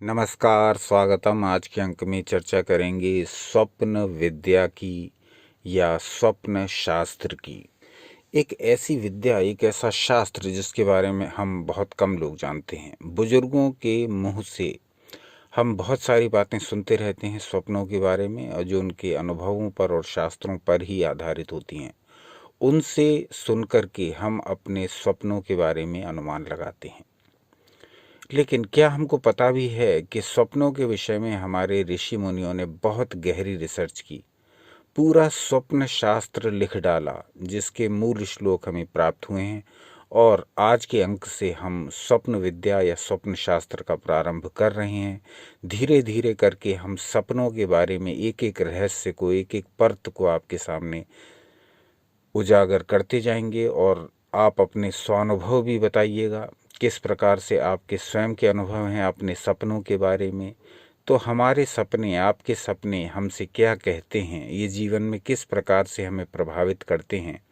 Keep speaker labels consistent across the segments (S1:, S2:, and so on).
S1: नमस्कार, स्वागतम। आज के अंक में चर्चा करेंगे स्वप्न विद्या की या स्वप्न शास्त्र की। एक ऐसी विद्या, एक ऐसा शास्त्र जिसके बारे में हम बहुत कम लोग जानते हैं। बुजुर्गों के मुंह से हम बहुत सारी बातें सुनते रहते हैं स्वप्नों के बारे में, और जो उनके अनुभवों पर और शास्त्रों पर ही आधारित होती हैं। उनसे सुनकर के हम अपने स्वप्नों के बारे में अनुमान लगाते हैं। लेकिन क्या हमको पता भी है कि स्वप्नों के विषय में हमारे ऋषि मुनियों ने बहुत गहरी रिसर्च की, पूरा स्वप्न शास्त्र लिख डाला, जिसके मूल श्लोक हमें प्राप्त हुए हैं। और आज के अंक से हम स्वप्न विद्या या स्वप्न शास्त्र का प्रारंभ कर रहे हैं। धीरे धीरे करके हम सपनों के बारे में एक एक रहस्य को, एक एक परत को आपके सामने उजागर करते जाएंगे, और आप अपने स्वानुभव भी बताइएगा किस प्रकार से आपके स्वयं के अनुभव हैं अपने सपनों के बारे में। तो हमारे सपने, आपके सपने हमसे क्या कहते हैं, ये जीवन में किस प्रकार से हमें प्रभावित करते हैं,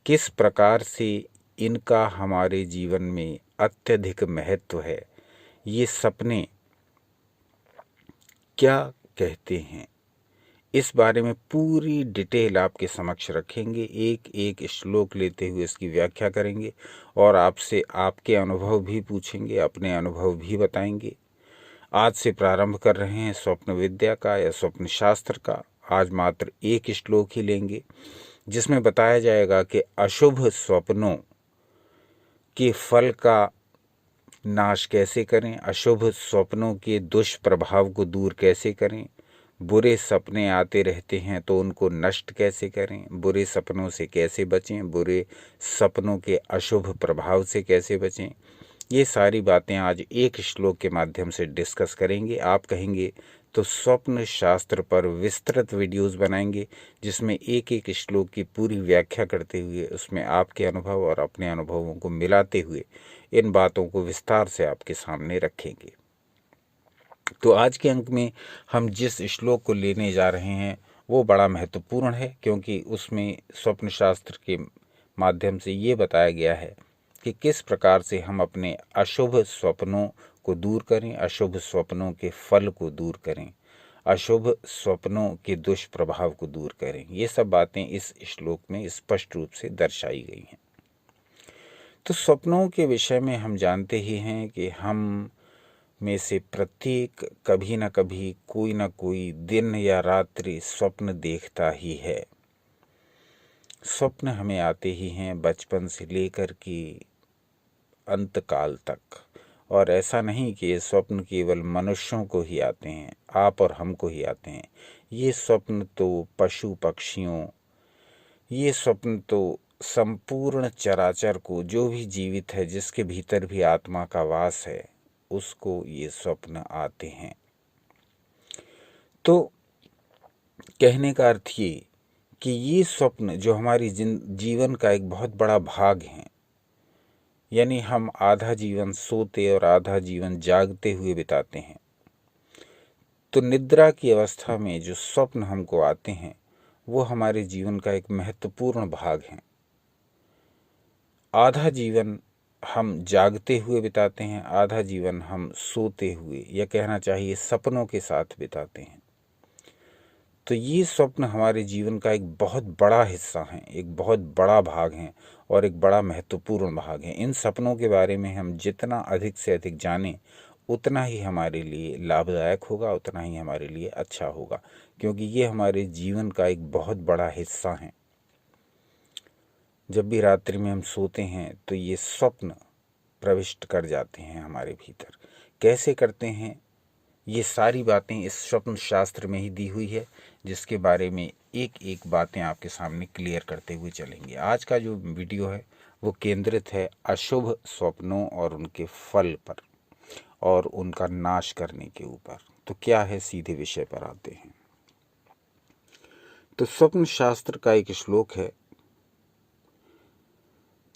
S1: किस प्रकार से इनका हमारे जीवन में अत्यधिक महत्व है, ये सपने क्या कहते हैं, इस बारे में पूरी डिटेल आपके समक्ष रखेंगे। एक एक श्लोक लेते हुए इसकी व्याख्या करेंगे और आपसे आपके अनुभव भी पूछेंगे, अपने अनुभव भी बताएंगे। आज से प्रारंभ कर रहे हैं स्वप्न विद्या का या स्वप्न शास्त्र का। आज मात्र एक श्लोक ही लेंगे, जिसमें बताया जाएगा कि अशुभ स्वप्नों के फल का नाश कैसे करें, अशुभ स्वप्नों के दुष्प्रभाव को दूर कैसे करें, बुरे सपने आते रहते हैं तो उनको नष्ट कैसे करें, बुरे सपनों से कैसे बचें, बुरे सपनों के अशुभ प्रभाव से कैसे बचें। ये सारी बातें आज एक श्लोक के माध्यम से डिस्कस करेंगे। आप कहेंगे तो स्वप्न शास्त्र पर विस्तृत वीडियोस बनाएंगे, जिसमें एक एक श्लोक की पूरी व्याख्या करते हुए उसमें आपके अनुभव और अपने अनुभवों को मिलाते हुए इन बातों को विस्तार से आपके सामने रखेंगे। तो आज के अंक में हम जिस श्लोक को लेने जा रहे हैं वो बड़ा महत्वपूर्ण है, क्योंकि उसमें स्वप्न शास्त्र के माध्यम से ये बताया गया है कि किस प्रकार से हम अपने अशुभ स्वप्नों को दूर करें, अशुभ स्वप्नों के फल को दूर करें, अशुभ स्वप्नों के दुष्प्रभाव को दूर करें। ये सब बातें इस श्लोक में स्पष्ट रूप से दर्शाई गई हैं। तो स्वप्नों के विषय में हम जानते ही हैं कि हम में से प्रत्येक कभी न कभी कोई न कोई दिन या रात्रि स्वप्न देखता ही है। स्वप्न हमें आते ही हैं बचपन से लेकर के अंत काल तक। और ऐसा नहीं कि ये स्वप्न केवल मनुष्यों को ही आते हैं, आप और हमको ही आते हैं। ये स्वप्न तो पशु पक्षियों, ये स्वप्न तो संपूर्ण चराचर को, जो भी जीवित है, जिसके भीतर भी आत्मा का वास है, उसको ये स्वप्न आते हैं। तो कहने का अर्थ ये कि ये स्वप्न जो हमारी जीवन का एक बहुत बड़ा भाग है, यानी हम आधा जीवन सोते और आधा जीवन जागते हुए बिताते हैं। तो निद्रा की अवस्था में जो स्वप्न हमको आते हैं वो हमारे जीवन का एक महत्वपूर्ण भाग है। आधा जीवन हम जागते हुए बिताते हैं, आधा जीवन हम सोते हुए, या कहना चाहिए सपनों के साथ बिताते हैं। तो ये स्वप्न हमारे जीवन का एक बहुत बड़ा हिस्सा हैं, एक बहुत बड़ा भाग हैं और एक बड़ा महत्वपूर्ण भाग है। इन सपनों के बारे में हम जितना अधिक से अधिक जानें उतना ही हमारे लिए लाभदायक होगा, उतना ही हमारे लिए अच्छा होगा, क्योंकि ये हमारे जीवन का एक बहुत बड़ा हिस्सा हैं। जब भी रात्रि में हम सोते हैं तो ये स्वप्न प्रविष्ट कर जाते हैं हमारे भीतर। कैसे करते हैं, ये सारी बातें इस स्वप्न शास्त्र में ही दी हुई है, जिसके बारे में एक एक बातें आपके सामने क्लियर करते हुए चलेंगे। आज का जो वीडियो है वो केंद्रित है अशुभ स्वप्नों और उनके फल पर और उनका नाश करने के ऊपर। तो क्या है, सीधे विषय पर आते हैं। तो स्वप्न शास्त्र का एक श्लोक है,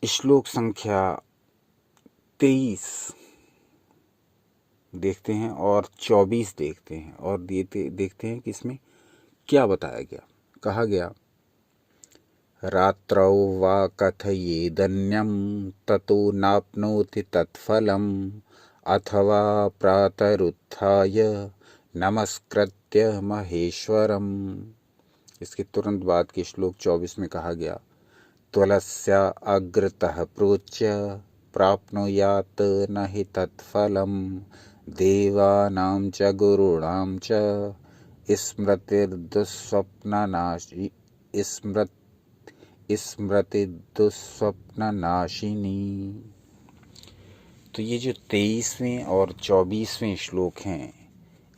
S1: श्लोक संख्या 23 देखते हैं और 24 देखते हैं, और देखते हैं कि इसमें क्या बताया गया। कहा गया, रात्रौ वा कथयेदन्यं ततो नाप्नोति तत्फलम् अथवा प्रातरुत्थाय नमस्कृत्य महेश्वरम। इसके तुरंत बाद के श्लोक 24 में कहा गया, त्वलस्या अग्रतः प्रोच्य प्राप्नुयात् न हि तत्फलम् देवानां च गुरूणां च स्मृतिदुःस्वप्ननाशिनी। तो ये जो 23वें और 24वें श्लोक हैं,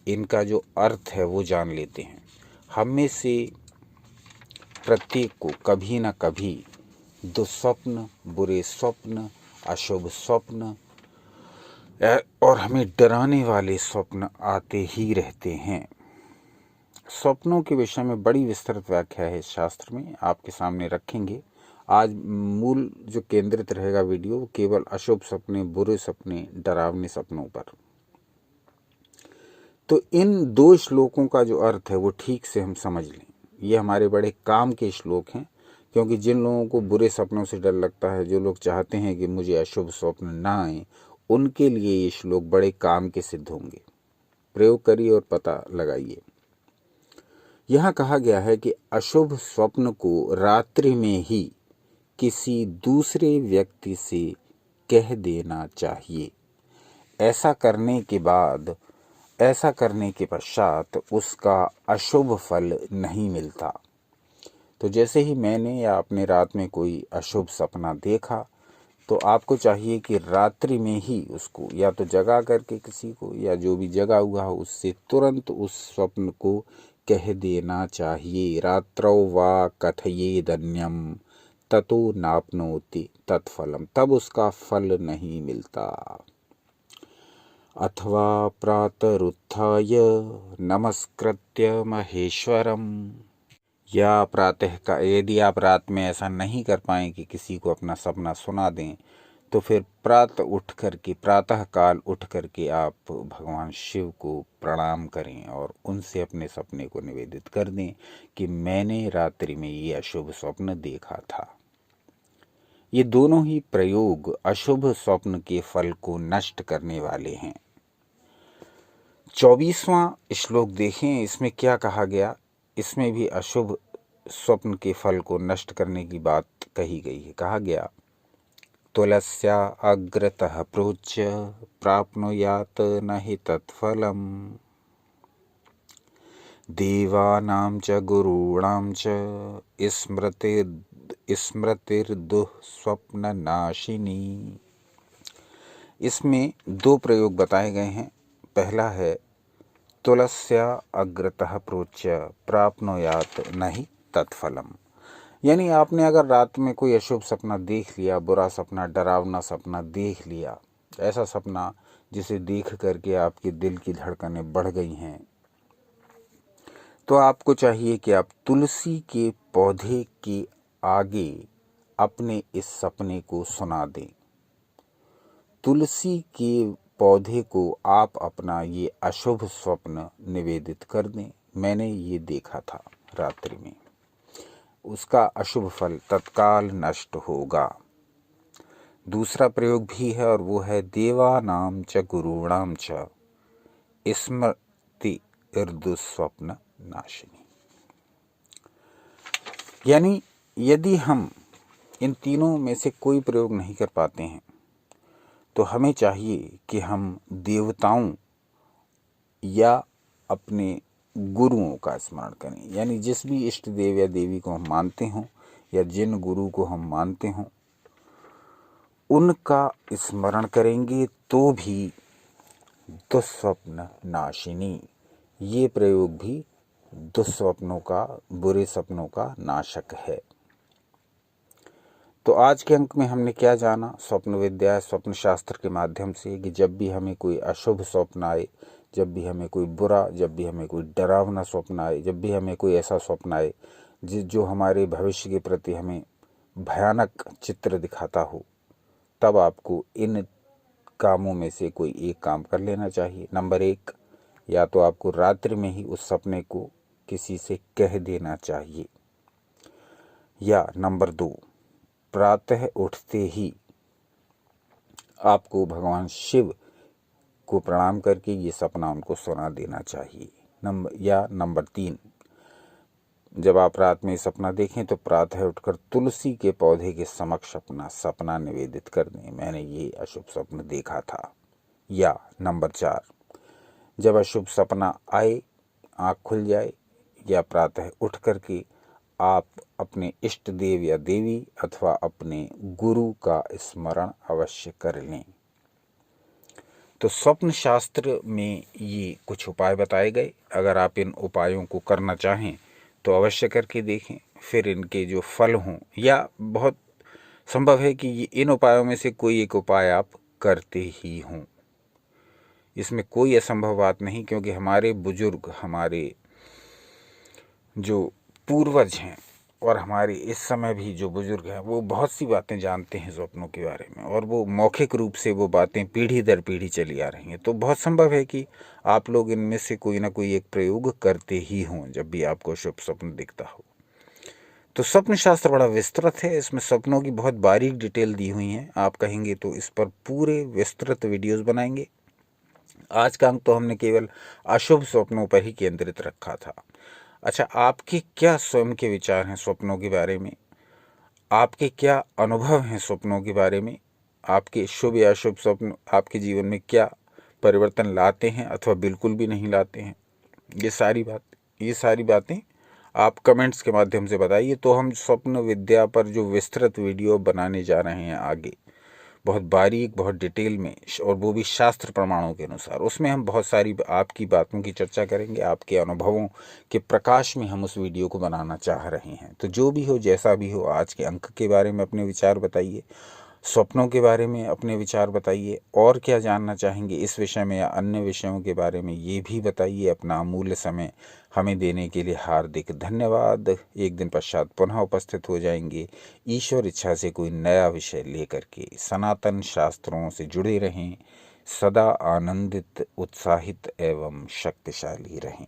S1: इनका जो अर्थ है वो जान लेते हैं। हम में से प्रत्येक को कभी न कभी दुस्वप्न, बुरे स्वप्न, अशुभ स्वप्न और हमें डराने वाले स्वप्न आते ही रहते हैं। स्वप्नों के विषय में बड़ी विस्तृत व्याख्या है इस शास्त्र में, आपके सामने रखेंगे। आज मूल जो केंद्रित रहेगा वीडियो, वो केवल अशुभ सपने, बुरे सपने, डरावने सपनों पर। तो इन 2 श्लोकों का जो अर्थ है वो ठीक से हम समझ लें। ये हमारे बड़े काम के श्लोक हैं, क्योंकि जिन लोगों को बुरे सपनों से डर लगता है, जो लोग चाहते हैं कि मुझे अशुभ स्वप्न ना आए, उनके लिए ये श्लोक बड़े काम के सिद्ध होंगे। प्रयोग करिए और पता लगाइए। यहाँ कहा गया है कि अशुभ स्वप्न को रात्रि में ही किसी दूसरे व्यक्ति से कह देना चाहिए। ऐसा करने के पश्चात उसका अशुभ फल नहीं मिलता। तो जैसे ही मैंने या आपने रात में कोई अशुभ सपना देखा, तो आपको चाहिए कि रात्रि में ही उसको या तो जगा करके किसी को, या जो भी जगा हुआ हो उससे तुरंत उस स्वप्न को कह देना चाहिए। रात्रौ वा कथयेदन्यम ततो नाप्नोति तत्फलम, तब उसका फल नहीं मिलता। अथवा प्रातरुत्थाय नमस्कृत्य महेश्वरम, या प्रातः का, यदि आप रात में ऐसा नहीं कर पाएं कि किसी को अपना सपना सुना दें, तो फिर प्रातः काल उठ करके आप भगवान शिव को प्रणाम करें और उनसे अपने सपने को निवेदित कर दें कि मैंने रात्रि में ये अशुभ स्वप्न देखा था। ये दोनों ही प्रयोग अशुभ स्वप्न के फल को नष्ट करने वाले हैं। 24वां श्लोक देखें, इसमें क्या कहा गया। इसमें भी अशुभ स्वप्न के फल को नष्ट करने की बात कही गई है। कहा गया, तुलस्या अग्रतः प्रोच्य प्राप्नुयात् न हि तत्फलम् देवानां च गुरूणां च स्मृतिर्दुःस्वप्ननाशिनी। इसमें 2 प्रयोग बताए गए हैं। पहला है तुलस्या अग्रतः प्रोच्य प्राप्नुयात् न हि तत्फलम्, यानी आपने अगर रात में कोई अशुभ सपना देख लिया, बुरा सपना, डरावना सपना देख लिया, ऐसा सपना जिसे देख करके आपके दिल की धड़कनें बढ़ गई हैं, तो आपको चाहिए कि आप तुलसी के पौधे के आगे अपने इस सपने को सुना दें। तुलसी के पौधे को आप अपना ये अशुभ स्वप्न निवेदित कर दें, मैंने ये देखा था रात्रि में, उसका अशुभ फल तत्काल नष्ट होगा। दूसरा प्रयोग भी है, और वो है देवानां च गुरूणां च स्मृतिर्दुःस्वप्न नाशिनी। यानी यदि हम इन तीनों में से कोई प्रयोग नहीं कर पाते हैं, तो हमें चाहिए कि हम देवताओं या अपने गुरुओं का स्मरण करें। यानी जिस भी इष्ट देव या देवी को हम मानते हों, या जिन गुरु को हम मानते हों, उनका स्मरण करेंगे तो भी दुःस्वप्न नाशिनी, ये प्रयोग भी दुःस्वप्नों का, बुरे सपनों का नाशक है। तो आज के अंक में हमने क्या जाना स्वप्न विद्या, स्वप्न शास्त्र के माध्यम से, कि जब भी हमें कोई अशुभ स्वप्न आए, जब भी हमें कोई बुरा, जब भी हमें कोई डरावना स्वप्न आए, जब भी हमें कोई ऐसा स्वप्न आए जो हमारे भविष्य के प्रति हमें भयानक चित्र दिखाता हो, तब आपको इन कामों में से कोई एक काम कर लेना चाहिए। नंबर 1, या तो आपको रात्रि में ही उस सपने को किसी से कह देना चाहिए, या नंबर 2, प्रातः उठते ही आपको भगवान शिव को प्रणाम करके ये सपना उनको सुना देना चाहिए। नंबर 3, जब आप रात में सपना देखें तो प्रातः उठकर तुलसी के पौधे के समक्ष अपना सपना निवेदित कर दें, मैंने ये अशुभ स्वप्न देखा था। या नंबर 4, जब अशुभ सपना आए, आँख खुल जाए या प्रातः उठ करके आप अपने इष्ट देव या देवी अथवा अपने गुरु का स्मरण अवश्य कर लें। तो स्वप्न शास्त्र में ये कुछ उपाय बताए गए। अगर आप इन उपायों को करना चाहें तो अवश्य करके देखें, फिर इनके जो फल हों, या बहुत संभव है कि इन उपायों में से कोई एक उपाय आप करते ही हों। इसमें कोई असंभव बात नहीं, क्योंकि हमारे बुजुर्ग, हमारे जो पूर्वज हैं और हमारे इस समय भी जो बुजुर्ग हैं, वो बहुत सी बातें जानते हैं स्वप्नों के बारे में, और वो मौखिक रूप से वो बातें पीढ़ी दर पीढ़ी चली आ रही हैं। तो बहुत संभव है कि आप लोग इनमें से कोई ना कोई एक प्रयोग करते ही हों जब भी आपको शुभ स्वप्न दिखता हो। तो स्वप्न शास्त्र बड़ा विस्तृत है, इसमें स्वप्नों की बहुत बारीक डिटेल दी हुई हैं। आप कहेंगे तो इस पर पूरे विस्तृत वीडियोज़ बनाएंगे। आज का अंक तो हमने केवल अशुभ स्वप्नों पर ही केंद्रित रखा था। अच्छा, आपके क्या स्वयं के विचार हैं स्वप्नों के बारे में? आपके क्या अनुभव हैं स्वप्नों के बारे में? आपके शुभ या अशुभ स्वप्न आपके जीवन में क्या परिवर्तन लाते हैं अथवा बिल्कुल भी नहीं लाते हैं? ये सारी बातें आप कमेंट्स के माध्यम से बताइए। तो हम स्वप्न विद्या पर जो विस्तृत वीडियो बनाने जा रहे हैं आगे, बहुत बारीक, बहुत डिटेल में, और वो भी शास्त्र प्रमाणों के अनुसार, उसमें हम बहुत सारी आपकी बातों की चर्चा करेंगे। आपके अनुभवों के प्रकाश में हम उस वीडियो को बनाना चाह रहे हैं। तो जो भी हो, जैसा भी हो, आज के अंक के बारे में अपने विचार बताइए, स्वप्नों के बारे में अपने विचार बताइए, और क्या जानना चाहेंगे इस विषय में या अन्य विषयों के बारे में ये भी बताइए। अपना अमूल्य समय हमें देने के लिए हार्दिक धन्यवाद। एक दिन पश्चात पुनः उपस्थित हो जाएंगे ईश्वर इच्छा से कोई नया विषय लेकर के। सनातन शास्त्रों से जुड़े रहें, सदा आनंदित, उत्साहित एवं शक्तिशाली रहें।